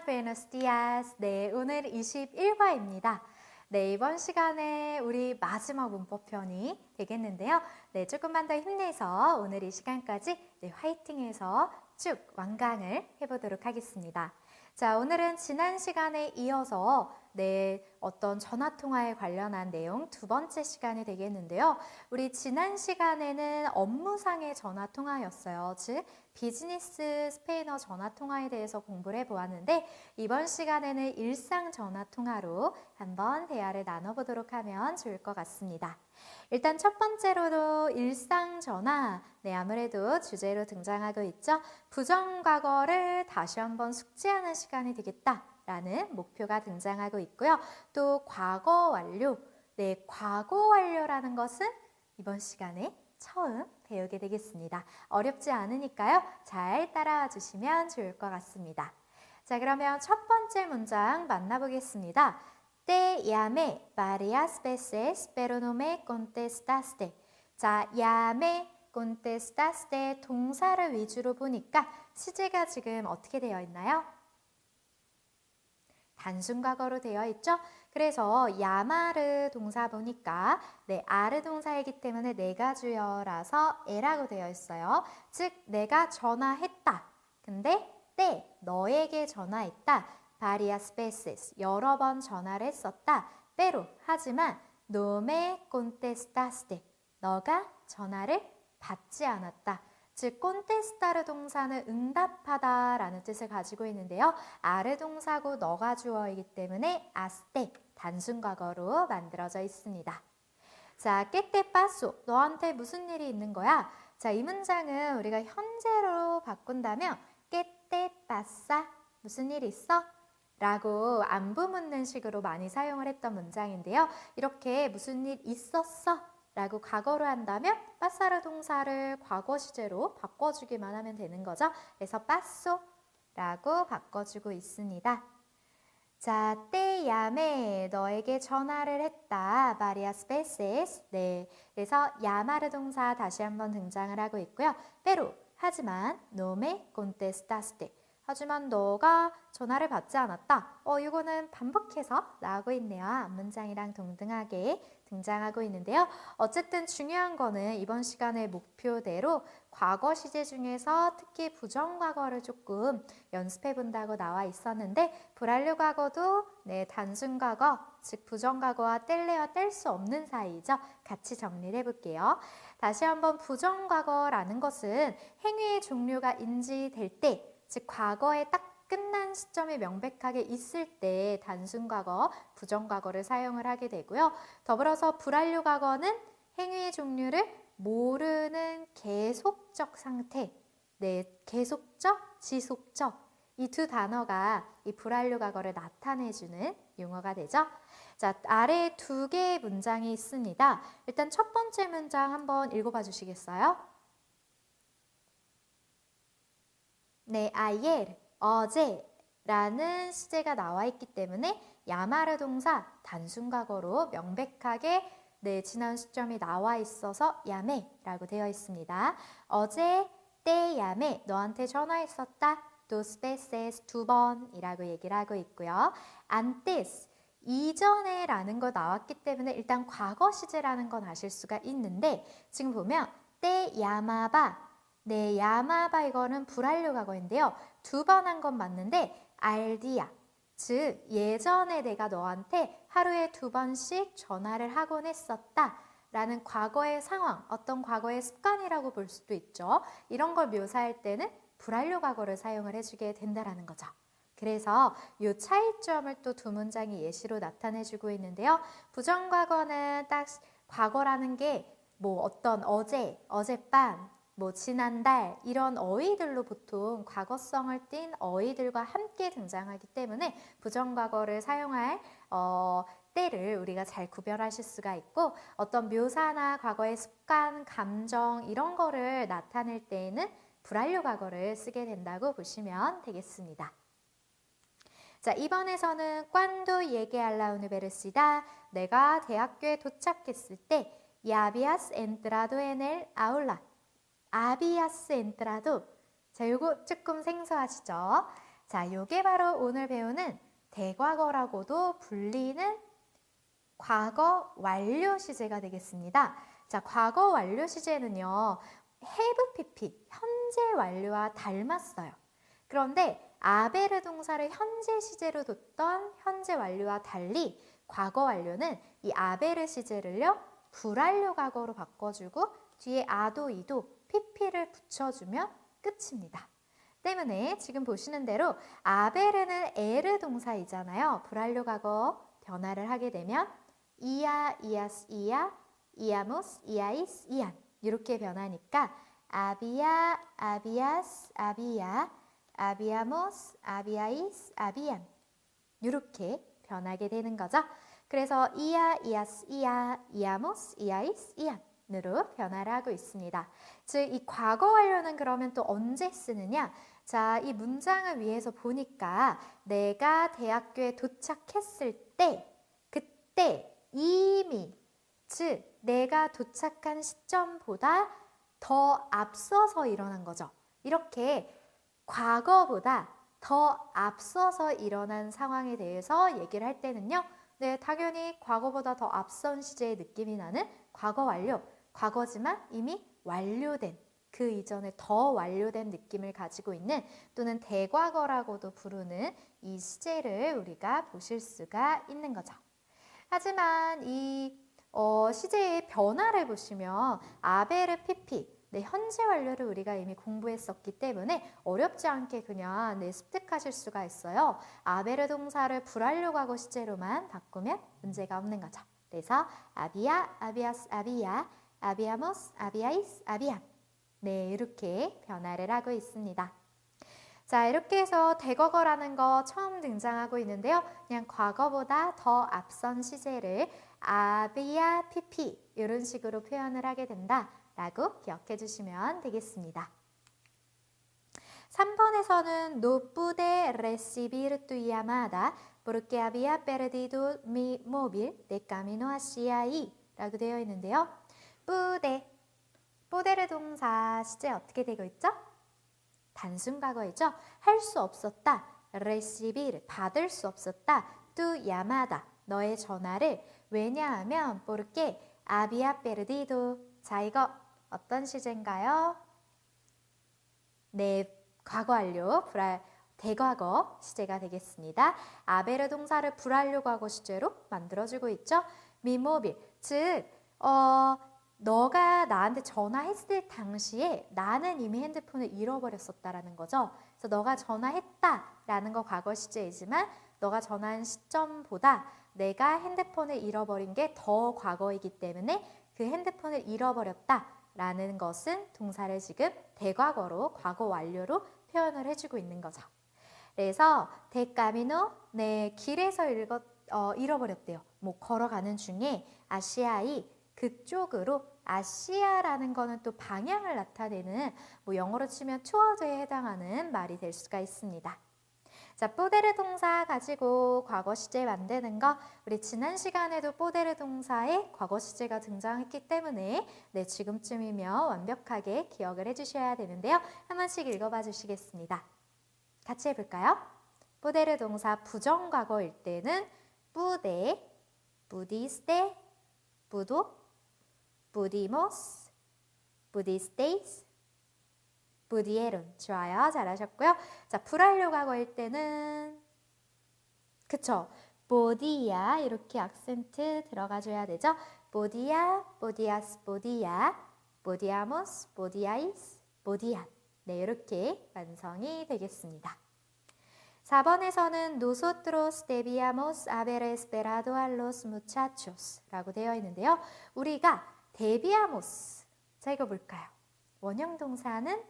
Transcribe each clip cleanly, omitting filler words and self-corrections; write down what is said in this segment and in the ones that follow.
buenos días. 네, 오늘 21과입니다. 네, 이번 시간에 우리 마지막 문법편이 되겠는데요. 네, 조금만 더 힘내서 오늘 이 시간까지 화이팅해서 쭉 완강을 해보도록 하겠습니다. 자, 오늘은 지난 시간에 이어서 어떤 전화통화에 관련한 내용 두 번째 시간이 되겠는데요. 우리 지난 시간에는 업무상의 전화통화였어요. 즉, 비즈니스 스페인어 전화통화에 대해서 공부를 해보았는데 이번 시간에는 일상 전화통화로 한번 대화를 나눠보도록 하면 좋을 것 같습니다. 일단 첫 번째로도 일상 전화, 아무래도 주제로 등장하고 있죠. 부정과거를 다시 한번 숙지하는 시간이 되겠다라는 목표가 등장하고 있고요. 또 과거 완료, 과거 완료라는 것은 이번 시간에 처음 배우게 되겠습니다. 어렵지 않으니까요. 잘 따라와 주시면 좋을 것 같습니다. 자, 그러면 첫 번째 문장 만나보겠습니다. Te llamé varias veces, pero no me contestaste. 자, llamé, contestaste 동사를 위주로 보니까 시제가 지금 어떻게 되어 있나요? 단순 과거로 되어 있죠? 그래서 야마르 동사 보니까 아르 동사이기 때문에 내가 주어라서 에라고 되어 있어요. 즉 내가 전화했다. 근데 너에게 전화했다. varias veces 여러 번 전화를 했었다. pero 하지만 no me contestaste 너가 전화를 받지 않았다. 즉 contestar 동사는 응답하다 라는 뜻을 가지고 있는데요. 아르 동사고 너가 주어이기 때문에 aste 단순 과거로 만들어져 있습니다. 자, ¿qué te pasó? 너한테 무슨 일이 있는 거야? 자, 이 문장은 우리가 현재로 바꾼다면 ¿qué te pasa? 무슨 일 있어? 라고 안부 묻는 식으로 많이 사용을 했던 문장인데요. 이렇게 무슨 일 있었어? 라고 과거로 한다면 빠사르 동사를 과거 시제로 바꿔주기만 하면 되는 거죠. 그래서 빠쏘 라고 바꿔주고 있습니다. 자, te llamé 너에게 전화를 했다. varias veces. 그래서 llamar의 동사 다시 한번 등장을 하고 있고요. pero 하지만 no me contestaste. 하지만 너가 전화를 받지 않았다. 이거는 반복해서 나오고 있네요. 앞문장이랑 동등하게 등장하고 있는데요. 어쨌든 중요한 거는 이번 시간의 목표대로 과거 시제 중에서 특히 부정과거를 조금 연습해 본다고 나와 있었는데 불완료 과거도 단순 과거, 즉 부정과거와 뗄래야 뗄 수 없는 사이죠. 같이 정리를 해볼게요. 다시 한번 부정과거라는 것은 행위의 종류가 인지될 때 즉 과거에 딱 끝난 시점이 명백하게 있을 때 단순 과거, 부정 과거를 사용을 하게 되고요. 더불어서 불완료 과거는 행위의 종류를 모르는 계속적 상태, 계속적, 지속적 이 두 단어가 이 불완료 과거를 나타내주는 용어가 되죠. 자, 아래에 두 개의 문장이 있습니다. 일단 첫 번째 문장 한번 읽어봐 주시겠어요? ayer, 어제라는 시제가 나와 있기 때문에 야마르 동사 단순 과거로 명백하게 지난 시점이 나와 있어서 야메라고 되어 있습니다. 어제 te llamé 너한테 전화했었다. dos veces 두 번이라고 얘기를 하고 있고요. antes 이전에 라는 거 나왔기 때문에 일단 과거 시제라는 건 아실 수가 있는데 지금 보면 te llamaba 야마바 이거는 불완료 과거인데요. 두 번 한 건 맞는데 알디야 즉 예전에 내가 너한테 하루에 두 번씩 전화를 하곤 했었다 라는 과거의 상황, 어떤 과거의 습관이라고 볼 수도 있죠. 이런 걸 묘사할 때는 불완료 과거를 사용을 해주게 된다라는 거죠. 그래서 이 차이점을 또 두 문장이 예시로 나타내주고 있는데요. 부정과거는 딱 과거라는 게 어떤 어제, 어젯밤 지난달 이런 어휘들로 보통 과거성을 띤 어휘들과 함께 등장하기 때문에 부정과거를 사용할 때를 우리가 잘 구별하실 수가 있고 어떤 묘사나 과거의 습관, 감정 이런 거를 나타낼 때에는 불완료 과거를 쓰게 된다고 보시면 되겠습니다. 자, 이번에서는 cuando llegué a la universidad 내가 대학교에 도착했을 때 ya habías entrado en el aula habías entrado 자, 요거 조금 생소하시죠? 자, 요게 바로 오늘 배우는 대과거라고도 불리는 과거 완료 시제가 되겠습니다. 자, 과거 완료 시제는요, have pp, 현재 완료와 닮았어요. 그런데 아베르 동사를 현재 시제로 뒀던 현재 완료와 달리 과거 완료는 이 아베르 시제를요, 불완료 과거로 바꿔주고 뒤에 아도, 이도, pp를 붙여주면 끝입니다. 때문에 지금 보시는 대로 아베르는 에르 동사이잖아요. 불완료 과거 변화를 하게 되면 이야, 이아스, 이야, 이아모스, 이아이스, 이안 이렇게 변하니까 아비야, 아비아스, 아비야, 아비아모스, 아비아이스, 아비안 이렇게 변하게 되는 거죠. 그래서 이야, 이아스, 이야, 이아모스, 이아이스, 이안으로 변화를 하고 있습니다. 즉, 이 과거 완료는 그러면 또 언제 쓰느냐? 자, 이 문장을 위해서 보니까 내가 대학교에 도착했을 때, 그때 이미, 즉 내가 도착한 시점보다 더 앞서서 일어난 거죠. 이렇게 과거보다 더 앞서서 일어난 상황에 대해서 얘기를 할 때는요, 네, 당연히 과거보다 더 앞선 시제의 느낌이 나는 과거 완료, 과거지만 이미 완료된, 그 이전에 더 완료된 느낌을 가지고 있는 또는 대과거라고도 부르는 이 시제를 우리가 보실 수가 있는 거죠. 하지만 이 시제의 변화를 보시면 아베르 PP, 네, 현재 완료를 우리가 이미 공부했었기 때문에 어렵지 않게 그냥 습득하실 수가 있어요. 아베르 동사를 불완료 과거 시제로만 바꾸면 문제가 없는 거죠. 그래서 아비야, 아비아스, 아비야, 아비아모스, 아비아이스, 아비안 네, 이렇게 변화를 하고 있습니다. 자, 이렇게 해서 대과거라는 거 처음 등장하고 있는데요. 그냥 과거보다 더 앞선 시제를 아비야, 피피 이런 식으로 표현을 하게 된다라고 기억해 주시면 되겠습니다. 3번에서는 no pude recibir tu llamada porque había perdido mi móvil de camino hacia ahí 라고 되어 있는데요. pude, pude를 동사 시제 어떻게 되고 있죠? 단순 과거이죠. 할 수 없었다. recibir, 받을 수 없었다. tu llamada, 너의 전화를. 왜냐하면 porque había perdido. 자, 이거 어떤 시제인가요? 네, 과거 완료, 대과거 시제가 되겠습니다. 아베르 동사를 불완료 과거 시제로 만들어주고 있죠. 미모빌, 즉 너가 나한테 전화했을 당시에 나는 이미 핸드폰을 잃어버렸었다라는 거죠. 그래서 너가 전화했다라는 거 과거 시제이지만 너가 전화한 시점보다 내가 핸드폰을 잃어버린 게 더 과거이기 때문에 그 핸드폰을 잃어버렸다라는 것은 동사를 지금 대과거로 과거 완료로 표현을 해주고 있는 거죠. 그래서 데카미노, 네, 길에서 잃어버렸대요. 뭐 걸어가는 중에 아시아이 그쪽으로, 아시아라는 거는 또 방향을 나타내는 뭐 영어로 치면 투어드에 해당하는 말이 될 수가 있습니다. 자, 뽀데르 동사 가지고 과거 시제 만드는 거, 우리 지난 시간에도 뽀데르 동사에 과거 시제가 등장했기 때문에 네, 지금쯤이면 완벽하게 기억을 해주셔야 되는데요. 한 번씩 읽어봐 주시겠습니다. 같이 해볼까요? 뽀데르 동사 부정과거일 때는 뿌데, 뿌디스테, 뿌도, 뿌디모스, 뿌디스테이스, 뿌디에론. 좋아요. 잘하셨고요. 자, 불완료 과거일 때는 그쵸? 보디야 이렇게 악센트 들어가줘야 되죠. 보디야, 보디아스, 보디야, 보디아모스, 보디아이스, 보디안. 네, 이렇게 완성이 되겠습니다. 4번에서는 Nosotros debíamos haber esperado a los muchachos 라고 되어 있는데요. 우리가 debíamos, 자 이거 뭘까요? 원형 동사는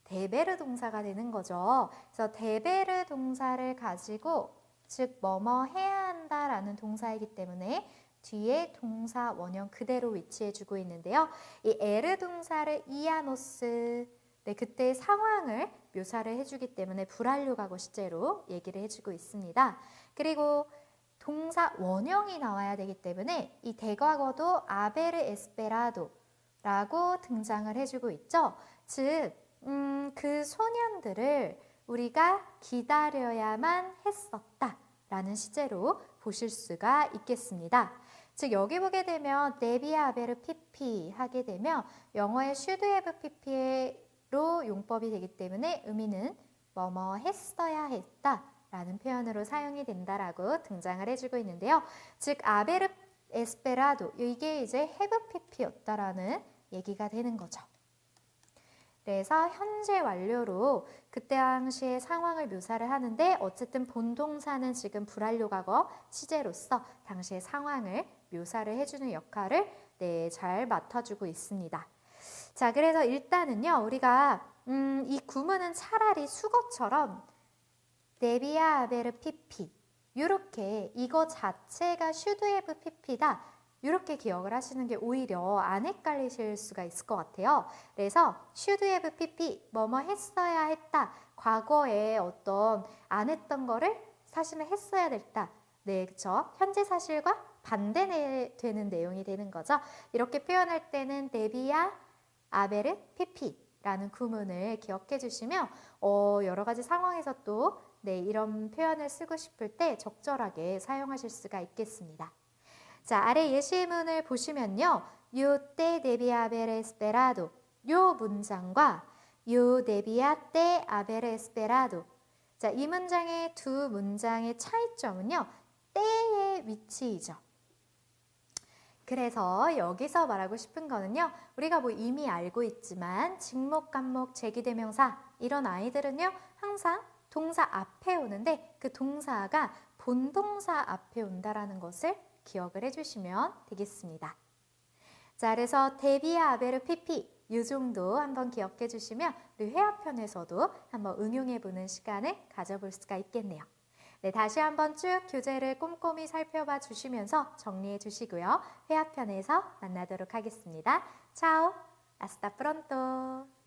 데베르 동사가 되는 거죠. 그래서 데베르 동사를 가지고 즉 뭐뭐 해야 한다라는 동사이기 때문에 뒤에 동사 원형 그대로 위치해주고 있는데요. 이 에르 동사를 이아노스, 네, 그때 상황을 묘사를 해주기 때문에 불완료 과거 시제로 얘기를 해주고 있습니다. 그리고 동사 원형이 나와야 되기 때문에 이 대과거도 아베르 에스페라도라고 등장을 해주고 있죠. 즉, 그 소년들을 우리가 기다려야만 했었다 라는 시제로 보실 수가 있겠습니다. 즉 여기 보게 되면 데비아 아베르 PP 하게 되면 영어의 should have PP로 용법이 되기 때문에 의미는 뭐뭐 했어야 했다 라는 표현으로 사용이 된다라고 등장을 해주고 있는데요. 즉 아베르 에스페라도 이게 이제 have PP였다라는 얘기가 되는 거죠. 그래서 현재 완료로 그때 당시의 상황을 묘사를 하는데 어쨌든 본동사는 지금 불완료 과거 시제로서 당시의 상황을 묘사를 해주는 역할을 잘 맡아주고 있습니다. 자, 그래서 일단은요, 우리가 이 구문은 차라리 수거처럼 데비아 아베르 PP 이렇게 이거 자체가 should have PP다. 이렇게 기억을 하시는 게 오히려 안 헷갈리실 수가 있을 것 같아요. 그래서 should have PP, 뭐뭐 했어야 했다. 과거에 어떤 안 했던 거를 사실은 했어야 됐다. 네, 그렇죠. 현재 사실과 반대되는 내용이 되는 거죠. 이렇게 표현할 때는 데비아 아베르 PP라는 구문을 기억해 주시면 여러 가지 상황에서 또 이런 표현을 쓰고 싶을 때 적절하게 사용하실 수가 있겠습니다. 자, 아래 예시문을 보시면요. Yo te debía haber esperado. 요 문장과 Yo debía te haber esperado. 자, 이 문장의 두 문장의 차이점은요. 때의 위치이죠. 그래서 여기서 말하고 싶은 거는요. 우리가 뭐 이미 알고 있지만 직목, 간목, 제기대명사 이런 아이들은요. 항상 동사 앞에 오는데 그 동사가 본동사 앞에 온다라는 것을 기억을 해주시면 되겠습니다. 자, 그래서 데비아 아베르 PP 이 정도 한번 기억해 주시면 우리 회화편에서도 한번 응용해 보는 시간을 가져볼 수가 있겠네요. 네, 다시 한번 쭉 교재를 꼼꼼히 살펴봐 주시면서 정리해 주시고요. 회화편에서 만나도록 하겠습니다. 차오, 아스타 프론토.